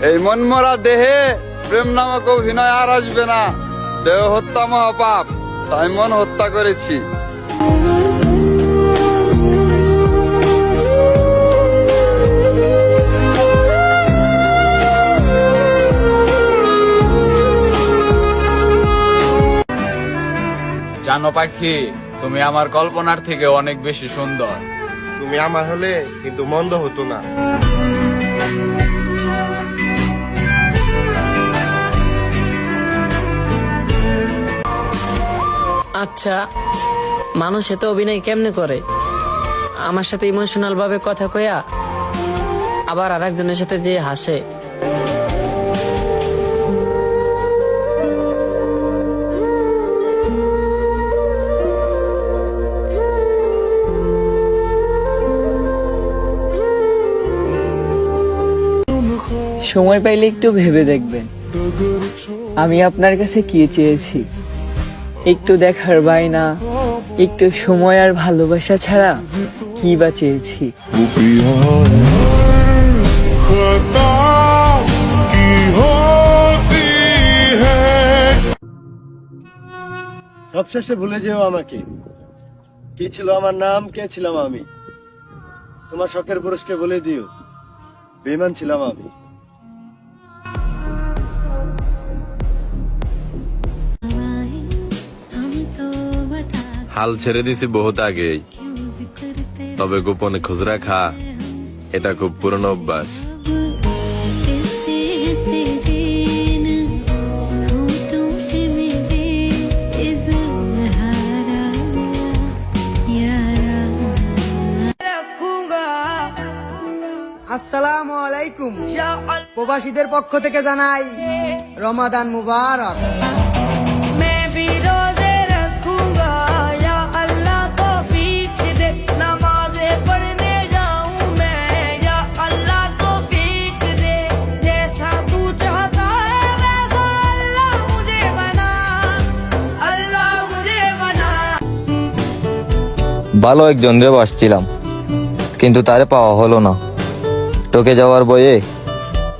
এই মনমরা দেহে প্রেম নামক অভিনয় আর আসবে না। দেহ হত্যা মহাপাপ, তাই মন হত্যা করেছি। জানো পাখি, তুমি আমার কল্পনার থেকে অনেক বেশি সুন্দর। তুমি আমার হলে কিন্তু মন্দ হতো না। আচ্ছা, মানুষ এত অভিনয় কেমনে করে? আমার সাথে ইমোশনাল ভাবে কথা কয়া আবার আরেকজনের সাথে যে হাসে। সময় পাইলে একটু ভেবে দেখবেন, আমি আপনার কাছে কি চেয়েছি। একটু দেখার বায়না, একটু সময় আর ভালোবাসা ছাড়া কি বা চেয়েছি। সবশেষে ভুলে যেও আমাকে। কি ছিল আমার নাম, কে ছিলাম আমি। তোমার শখের পুরুষকে বলে দিও বেঈমান ছিলাম আমি। হাল ছেড়ে দিছি বহুত আগেই, তবে গোপনে খোঁজ রাখা এটা খুব পুরনো অভ্যাস। আসসালামু আলাইকুম। প্রবাসীদের পক্ষ থেকে জানাই রমাদান মুবারক। ভালো একজন রে বাসছিলাম, কিন্তু তারে পাওয়া হলো না। টকে যাওয়ার বয়ে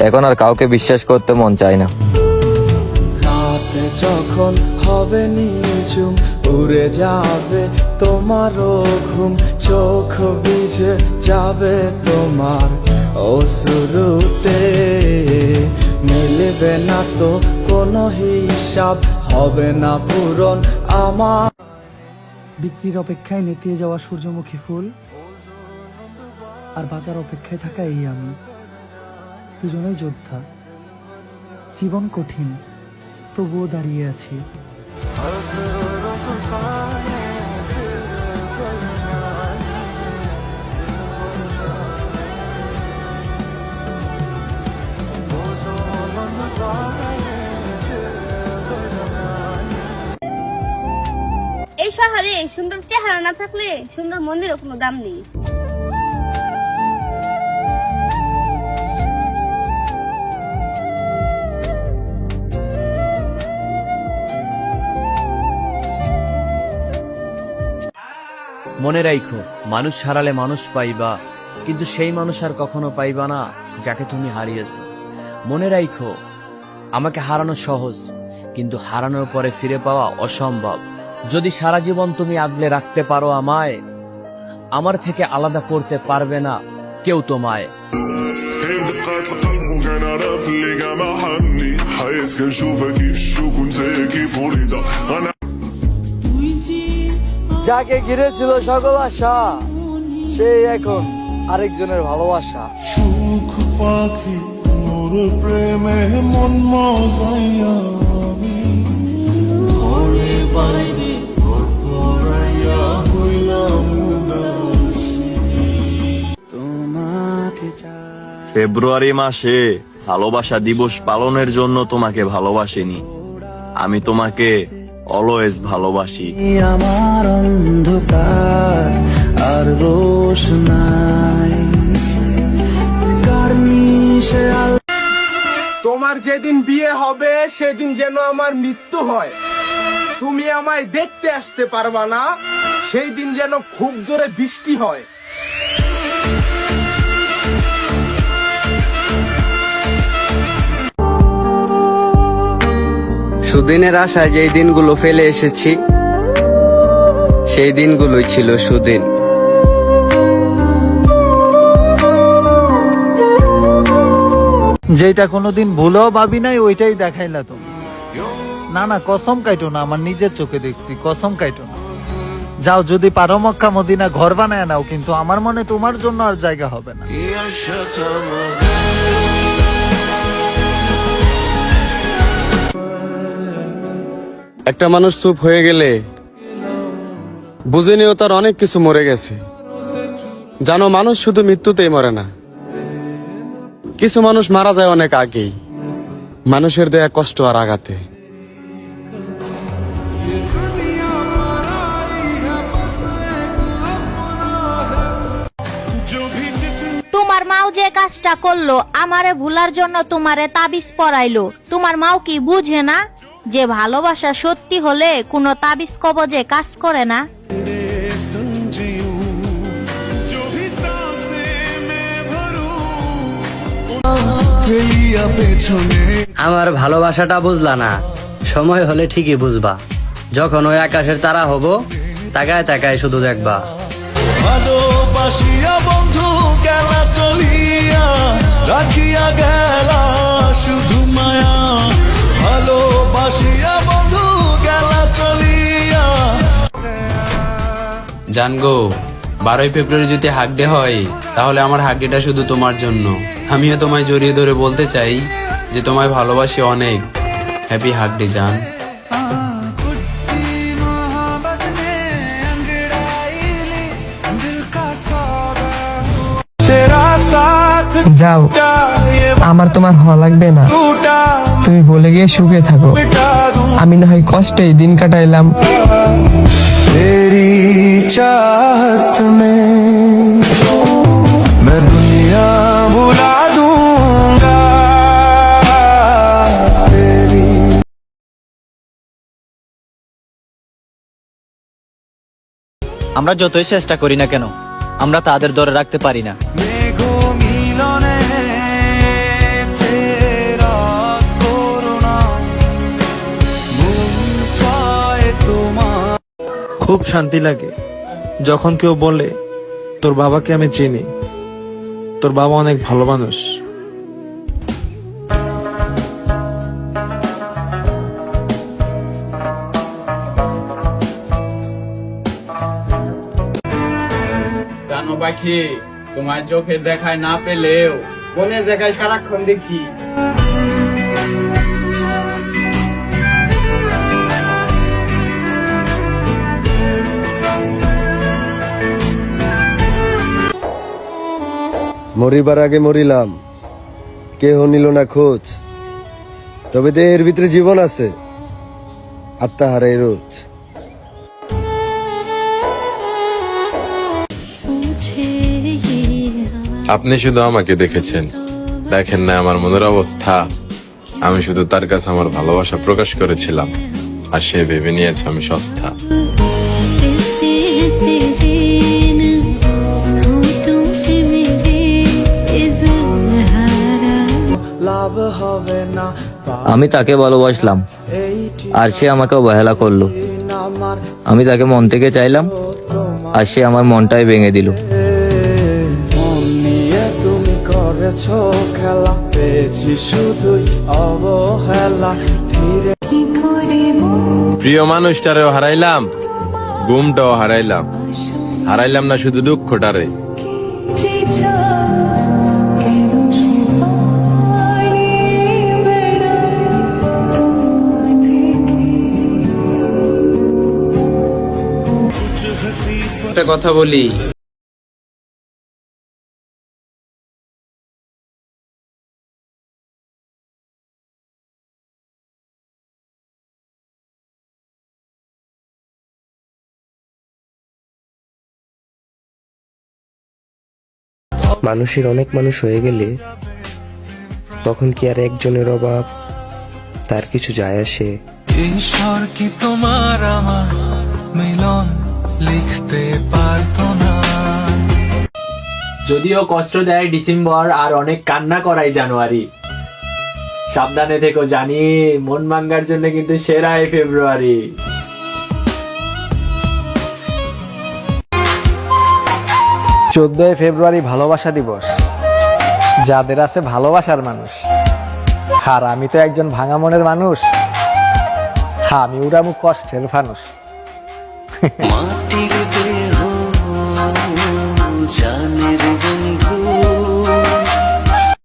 এখন আর কাউকে বিশ্বাস করতে মন চায় না। রাতে যখন হবে নিঝুম, উড়ে যাবে তোমারও ঘুম, চোখ ভিজে যাবে তোমার অশ্রুতে। মিলবে না তো কোনো হিসাব, হবে না পূরণ আমার। বিক্রির অপেক্ষায় নেতিয়ে যাওয়া সূর্যমুখী ফুল, আর বাঁচার অপেক্ষায় থাকা এই আমি, দুজনেই যোদ্ধা। জীবন কঠিন, তবুও দাঁড়িয়ে আছি। এই শহরে সুন্দর চেহারা না থাকলে সুন্দর মন্দিরও কোনো দাম নেই। মনে রাখো, মানুষ হারালে মানুষ পাইবা, কিন্তু সেই মানুষ আর কখনো পাইবা না যাকে তুমি হারিয়েছো। মনে রাখো, আমাকে হারানো সহজ, কিন্তু হারানোর পরে ফিরে পাওয়া অসম্ভব। যদি সারা জীবন তুমি আগলে রাখতে পারো আমায়, আমার থেকে আলাদা করতে পারবে না কেউ তোমায়। যাকে ঘিরেছিল সকল আশা, সেই এখন আরেকজনের ভালোবাসা। সুখ পাখি মোর প্রেমে মন মজাইয়া আমি, ঘরে বাইরে ঘর ফরাইয়া হইলাম উদাসী। তোমাকে ফেব্রুয়ারি মাসে ভালোবাসা দিবস পালনের জন্য তোমাকে ভালোবাসিনি, আমি তোমাকে অলওয়েজ ভালোবাসি। আমার অন্ধকার আর রোশনাই, তোমার যেদিন বিয়ে হবে সেদিন যেন আমার মৃত্যু হয়। তুমি আমায় দেখতে আসতে পারবা না, সেই দিন যেন খুব জোরে বৃষ্টি হয়। সুদিনের আশায় যেই দিনগুলো ফেলে এসেছি সেই দিনগুলোই ছিল সুদিন। যেটা কোনোদিন ভুলেও ভাবি নাই ওইটাই দেখাইলা তুমি। না না, কসম কাইটো না, আমার নিজের চোখে দেখছি, কসম কাইটো না। যাও, যদি পারো মক্কা মদিনা ঘর বানায় নাও, কিন্তু আমার মনে তোমার জন্য আর জায়গা হবে না। একটা মানুষ চুপ হয়ে গেলে বুঝে নিও তার অনেক কিছু মরে গেছে। জানো, মানুষ শুধু মৃত্যুতেই মরে না, কিছু মানুষ মারা যায় অনেক আগেই, মানুষের দেয়া কষ্ট আর আঘাতে। তোমার মাও যে কাজটা করলো আমারে ভুলার জন্য তোমারে তাবিজ পরাইলো, তোমার মাও কি বুঝে না যে ভালোবাসা সত্যি হলে কোনো তাবিজ কবজে কাজ করে না? আমার ভালোবাসাটা বুঝলা না, সময় হলে ঠিকই বুঝবা। যখন ওই আকাশের তারা হব, তাকায় তাকায় শুধু দেখবা। ভালোবাসিয়া বন্ধু গেলা চলিয়া, রাখিয়া গেলা শুধু মায়া। ভালোবাসিয়া বন্ধু গেলা চলিয়া। জানগো, 12 ফেব্রুয়ারি যদি হাগডে হয় তাহলে আমার হাগডেটা শুধু তোমার জন্য। আমিও তোমায় জড়িয়ে ধরে বলতে চাই যে তোমায় ভালোবাসি অনেক। হ্যাপি হাগডে জান। যাও, আমার তোমার হওয়া লাগবে না, তুমি বলে গিয়ে সুখে থাকো। আমি না হয় কষ্টে দিন কাটাইলাম। আমরা যতই চেষ্টা করি না কেন, আমরা তাদের ধরে রাখতে পারি না। খুব শান্তি লাগে যখন কেউ বলে তোর বাবাকে আমি চিনি, তোর বাবা অনেক ভালো মানুষ। জানো পাখি, তোমার চোখের দেখায় না পেলেও মনের দেখায় সারাক্ষণ দেখি। মরিবার আগে মরিলাম, কেহ নিল না খোঁজ। তবে দেহের ভিতরে জীবন আছে, আত্মা হারাই রোজ। আপনি শুধু আমাকে দেখেছেন, দেখেন না আমার মনের অবস্থা। আমি শুধু তার কাছে আমার ভালোবাসা প্রকাশ করেছিলাম, আর সে ভেবে নিয়েছে আমি সস্তা। আমি তাকে ভালোবাসলাম, আর সে আমাকে অবহেলা করলো। আমি তাকে মন থেকে চাইলাম, আর সে আমার মনটাই ভেঙে দিল। প্রিয় মানুষটারেও হারাইলাম, ঘুমটাও হারাইলাম, হারাইলাম না শুধু দুঃখটারে। একটা কথা বলি, মানুষের অনেক মানুষ হয়ে গেলে তখন কি আর একজনের অভাব তার কিছু যায় আসে? ঈশ্বর কি তোমার আমার মিলন লিখতে পারতো না? যদিও কষ্ট দেয় ডিসেম্বর আর অনেক কান্না করায় জানুয়ারি, সাবধানে থেকো জানি, মন ভাঙ্গার জন্য কিন্তু সেরাই ফেব্রুয়ারি। 14 ফেব্রুয়ারি ভালোবাসা দিবস। যাদের আছে ভালোবাসার মানুষ, আর আমি তো একজন ভাঙা মনের মানুষ, আমি উড়ামু কষ্টের ফানুষ। মাটির দেহ জানের